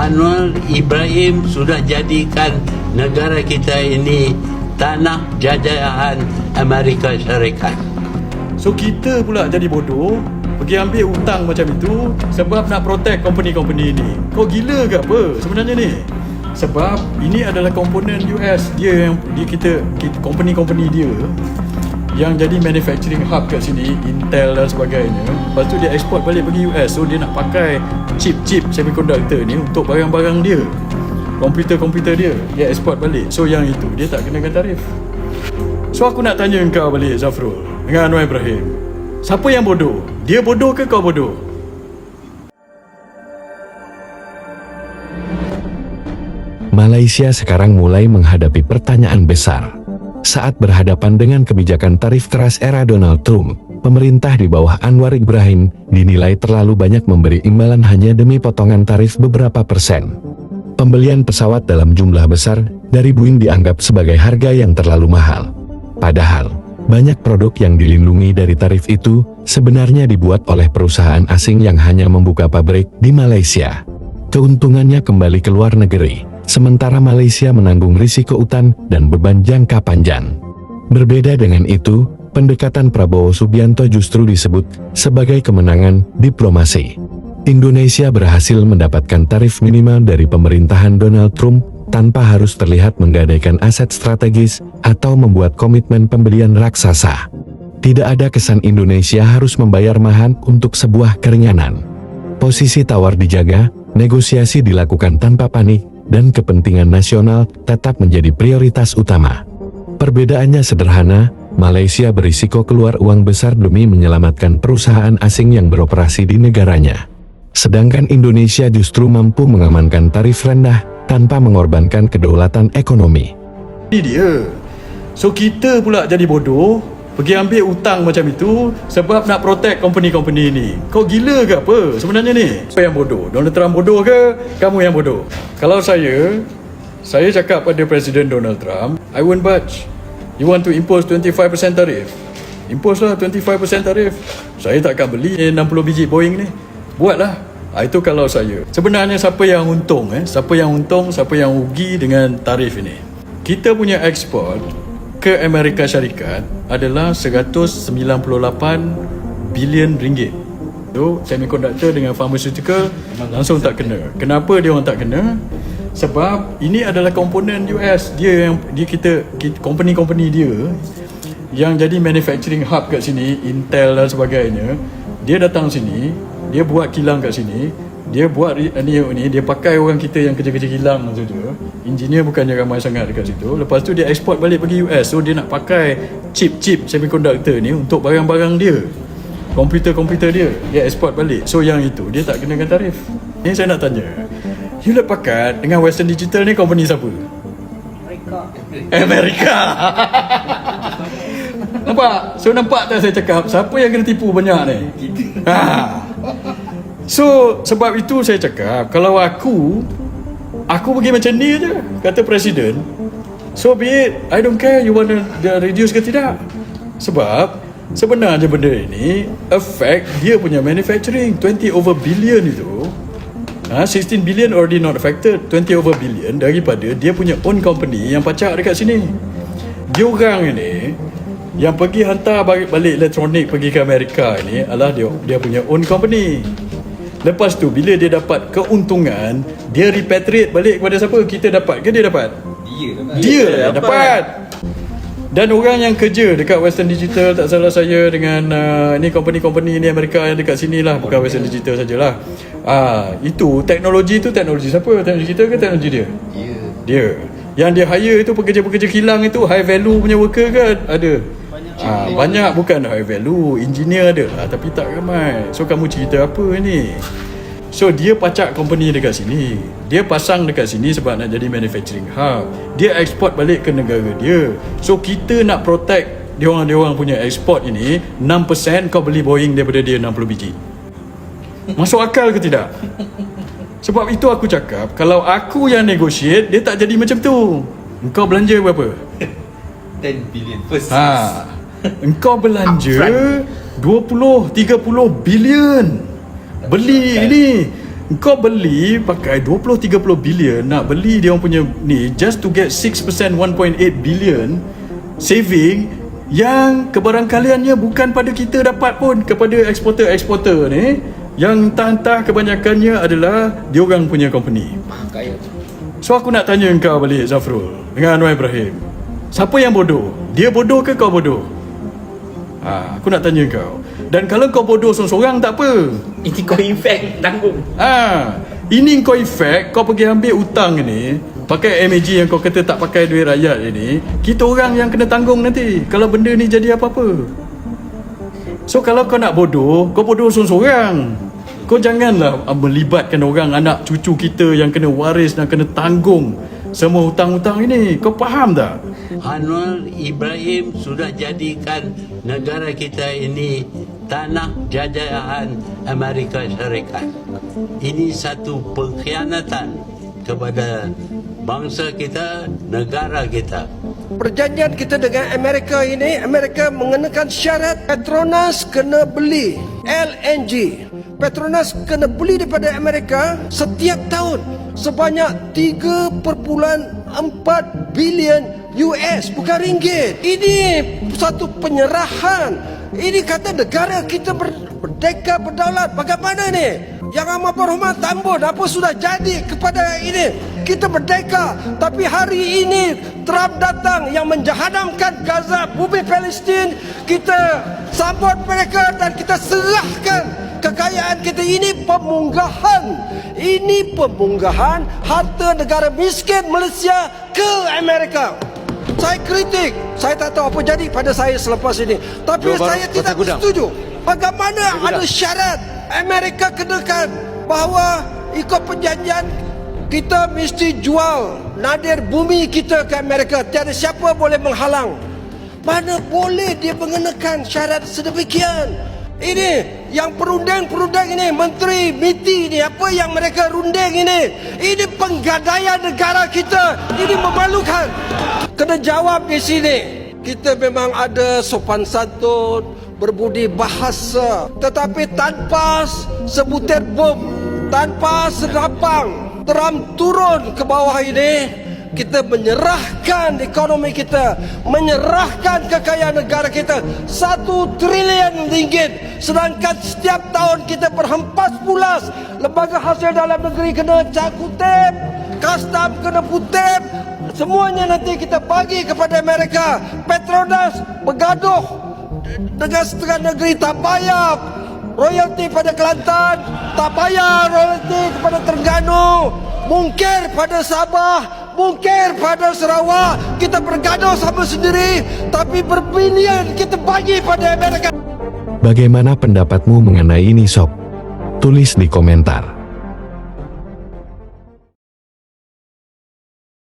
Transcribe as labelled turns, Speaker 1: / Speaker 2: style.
Speaker 1: Anwar Ibrahim sudah jadikan negara kita ini tanah jajahan Amerika Syarikat.
Speaker 2: So kita pula jadi bodoh, pergi ambil hutang macam itu sebab nak protect company-company ini. Kau gila ke apa sebenarnya ni? Sebab ini adalah komponen US. Dia yang kita company-company dia yang jadi manufacturing hub kat sini, Intel dan sebagainya. Lepas tu dia export balik pergi US. So dia nak pakai chip semiconductor ni untuk barang-barang dia, komputer-komputer dia export balik. So yang itu dia tak kenakan tarif. So aku nak tanya kau balik, Zafrul dengan Anwar Ibrahim, siapa yang bodoh? Dia bodoh ke kau bodoh?
Speaker 3: Malaysia sekarang mulai menghadapi pertanyaan besar. Saat berhadapan dengan kebijakan tarif keras era Donald Trump, pemerintah di bawah Anwar Ibrahim dinilai terlalu banyak memberi imbalan hanya demi potongan tarif beberapa persen. Pembelian pesawat dalam jumlah besar dari Boeing dianggap sebagai harga yang terlalu mahal. Padahal, banyak produk yang dilindungi dari tarif itu sebenarnya dibuat oleh perusahaan asing yang hanya membuka pabrik di Malaysia. Keuntungannya kembali ke luar negeri, sementara Malaysia menanggung risiko utang dan beban jangka panjang. Berbeda dengan itu, pendekatan Prabowo Subianto justru disebut sebagai kemenangan diplomasi. Indonesia berhasil mendapatkan tarif minimal dari pemerintahan Donald Trump tanpa harus terlihat menggadaikan aset strategis atau membuat komitmen pembelian raksasa. Tidak ada kesan Indonesia harus membayar mahal untuk sebuah keringanan. Posisi tawar dijaga, negosiasi dilakukan tanpa panik, dan kepentingan nasional tetap menjadi prioritas utama. Perbedaannya sederhana, Malaysia berisiko keluar uang besar demi menyelamatkan perusahaan asing yang beroperasi di negaranya. Sedangkan Indonesia justru mampu mengamankan tarif rendah tanpa mengorbankan kedaulatan ekonomi.
Speaker 2: Ini dia. So kita pula jadi bodoh, pergi ambil hutang macam itu sebab nak protect company-company ini. Kau gila ke apa sebenarnya ni? Siapa yang bodoh? Donald Trump bodoh ke? Kamu yang bodoh? Kalau saya cakap pada Presiden Donald Trump, I won't budge. You want to impose 25% tarif? Impose lah 25% tarif. Saya takkan beli 60 biji Boeing ni. Buatlah. Itu kalau saya. Sebenarnya siapa yang untung? Siapa yang untung, siapa yang rugi dengan tarif ini? Kita punya ekspor ke Amerika Syarikat adalah 198 bilion ringgit. So, semiconductor dengan pharmaceutical langsung tak kena. Kenapa dia orang tak kena? Sebab ini adalah komponen US. Dia yang kita company-company dia yang jadi manufacturing hub kat sini, Intel dan sebagainya. Dia datang sini, dia buat kilang kat sini, dia buat ni, dia pakai orang kita yang kerja-kerja kilang saja. Engineer bukannya ramai sangat dekat situ. Lepas tu dia export balik pergi US. So dia nak pakai chip semiconductor ni untuk barang-barang dia, komputer-komputer dia export balik. So yang itu dia tak kenakan tarif. Ni saya nak tanya, Hewlett Packard dengan Western Digital ni company siapa? Amerika. Nampak? So nampak tak saya cakap siapa yang kena tipu banyak ni? So sebab itu saya cakap, kalau aku pergi macam ni je, kata Presiden, so be it, I don't care you want to reduce ke tidak. Sebab sebenarnya benda ini affect dia punya manufacturing. 20 over billion itu, 16 billion already not affected, 20 over billion daripada dia punya own company yang pacak dekat sini. Dia orang ini yang pergi hantar balik elektronik pergi ke Amerika ini adalah dia punya own company. Lepas tu bila dia dapat keuntungan, dia repatriate balik kepada siapa? Kita dapat ke dia dapat? Dia dapat. Dan orang yang kerja dekat Western Digital, tak salah saya, dengan ni company-company ni Amerika yang dekat sini lah, bukan Western Digital sajalah. Itu teknologi siapa? Teknologi kita ke teknologi dia? Dia. Yang dia hire itu pekerja-pekerja kilang itu high value punya worker ke? Ada. Banyak bukan high value, engineer ada lah, tapi tak ramai. So kamu cerita apa ni? So dia pacak company dekat sini, dia pasang dekat sini sebab nak jadi manufacturing hub. Dia export balik ke negara dia. So kita nak protect dia orang punya export ini. 6% kau beli Boeing daripada dia 60 biji. Masuk akal ke tidak? Sebab itu aku cakap, kalau aku yang negotiate, dia tak jadi macam tu. Engkau belanja berapa?
Speaker 4: 10 billion first.
Speaker 2: Engkau belanja 20-30 bilion beli ini. Kau beli pakai 20-30 bilion, nak beli dia orang punya ni just to get 6% 1.8 billion saving yang kebarangkaliannya bukan pada kita dapat pun, kepada eksporter-eksporter ni yang entah-entah kebanyakannya adalah dia orang punya company. So aku nak tanya kau balik, Zafrul dengan Anwar Ibrahim, siapa yang bodoh? Dia bodoh ke kau bodoh? Aku nak tanya kau. Dan kalau kau bodoh seorang-seorang tak apa,
Speaker 5: Ini kau efek tanggung.
Speaker 2: ini kau efek, kau pergi ambil hutang ni, pakai MAG yang kau kata tak pakai duit rakyat ini, kita orang yang kena tanggung nanti kalau benda ni jadi apa-apa. So kalau kau nak bodoh, kau bodoh seorang-seorang. Kau janganlah melibatkan orang, anak cucu kita yang kena waris dan kena tanggung semua hutang-hutang ini. Kau faham tak?
Speaker 1: Anwar Ibrahim sudah jadikan negara kita ini tanah jajahan Amerika Syarikat. Ini satu pengkhianatan kepada bangsa kita, negara kita.
Speaker 6: Perjanjian kita dengan Amerika ini, Amerika mengenakan syarat Petronas kena beli LNG. Petronas kena beli daripada Amerika setiap tahun sebanyak 3.4 bilion US, bukan ringgit. Ini satu penyerahan. Ini kata negara kita merdeka berdaulat. Bagaimana ni? Yang amat berhormat Tambun, apa sudah jadi kepada ini? Kita merdeka, tapi hari ini Trump datang yang menjahannamkan Gaza, bumi Palestin. Kita sambut mereka dan kita serahkan kekayaan kita. Ini pemunggahan. Ini pemunggahan harta negara miskin Malaysia ke Amerika. Saya kritik. Saya tak tahu apa jadi pada saya selepas ini. Tapi saya tidak setuju. Bagaimana ada syarat Amerika kenakan bahawa ikut perjanjian kita mesti jual nadir bumi kita ke Amerika. Tiada siapa boleh menghalang. Mana boleh dia mengenakan syarat sedemikian? Ini yang perunding-perunding ini, Menteri MITI ini, apa yang mereka runding ini? Ini penggadaian negara kita. Ini memalukan. Kena jawab di sini. Kita memang ada sopan santun, berbudi bahasa, tetapi tanpa sebutir bom, tanpa serapang, Trump turun ke bawah ini, kita menyerahkan ekonomi kita, menyerahkan kekayaan negara kita 1 trilion ringgit. Sedangkan setiap tahun kita berhempas pulas. Lembaga hasil dalam negeri kena cakutip, custom kena putip. Semuanya nanti kita bagi kepada Amerika. Petronas bergaduh dengan setengah negeri, tak bayar royalti pada Kelantan, tak bayar royalti kepada Terengganu, mungkir pada Sabah, mungkir pada Sarawak. Kita bergaduh sama sendiri, tapi berbilion kita bagi pada Amerika.
Speaker 3: Bagaimana pendapatmu mengenai ini, Sob? Tulis di komentar.